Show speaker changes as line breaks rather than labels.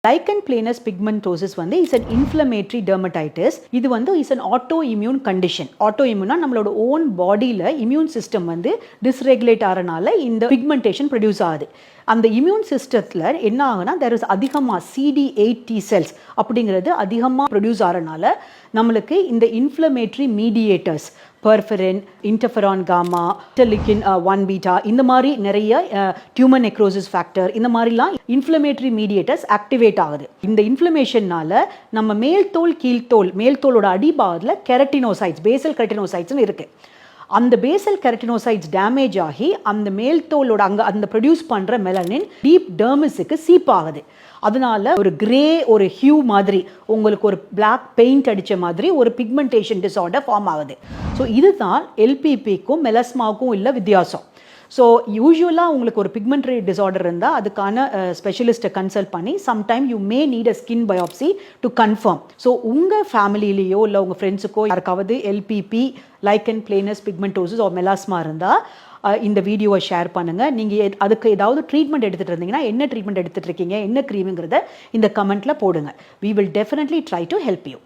lichen planus pigmentosus வந்து is an inflammatory dermatitis. இது வந்து is an autoimmune condition. autoimmune நம்மளோட ஓன் பாடியில் இம்யூன் சிஸ்டம் வந்து டிஸ்ரெகுலேட் ஆகிறனால இந்த பிக்மெண்டேஷன் ப்ரொடியூஸ் ஆகுது. அந்த இம்யூன் சிஸ்டத்தில் என்ன ஆகுனா தேர் இஸ் அதிகமாக CD8 T cells அப்படிங்கிறது அதிகமாக ப்ரொடியூஸ் ஆகிறனால நம்மளுக்கு இந்த inflammatory mediators perforin, interferon gamma, interleukin 1 beta இந்த மாதிரி நிறைய டியூமர் நெக்ரோசிஸ் ஃபேக்டர் இந்த மாதிரிலாம் இன்ஃப்ளமேட்டரி மீடியேட்டர்ஸ் ஆக்டிவேட் ஆகுது. இந்த இன்ஃப்ளமேஷன்னால நம்ம மேல்தோலோட அடிபாகத்தில் கெரட்டினோசைட்ஸ், பேசல் கெரட்டினோசைட்ஸ்னு இருக்குது. அந்த பேசல் கெரட்டினோசைட்ஸ் டேமேஜ் ஆகி அந்த மேல்தோலோட அந்த ப்ரொடியூஸ் பண்ணுற மெலனின் டீப் டெர்மிஸுக்கு சீப் ஆகுது. அதனால ஒரு கிரே ஒரு ஹியூ மாதிரி உங்களுக்கு ஒரு பிளாக் பெயிண்ட் அடித்த மாதிரி ஒரு பிக்மெண்டேஷன் டிஸார்டர் ஃபார்ம் ஆகுது. ஸோ இதுதான் எல்பிபிக்கும் மெலஸ்மாவுக்கும் இல்லை வித்தியாசம். ஸோ யூஸ்வலாக உங்களுக்கு ஒரு பிக்மெண்ட்ரி டிஸார்டர் இருந்தால் அதுக்கான ஸ்பெஷலிஸ்ட்டை கன்சல்ட் பண்ணி sometime you may need a skin biopsy to confirm. So உங்கள் ஃபேமிலிலேயோ இல்லை உங்கள் ஃப்ரெண்ட்ஸுக்கோ யாருக்காவது LPP, lichen planus pigmentosus or melasma இருந்தால் இந்த வீடியோவை ஷேர் பண்ணுங்கள். நீங்கள் அதுக்கு ஏதாவது ட்ரீட்மெண்ட் எடுத்துகிட்டு இருந்தீங்கன்னா என்ன ட்ரீட்மெண்ட் எடுத்துகிட்டு இருக்கீங்க, என்ன க்ரீமுங்கிறத இந்த கமெண்ட்டில் போடுங்க. we will definitely try to help you.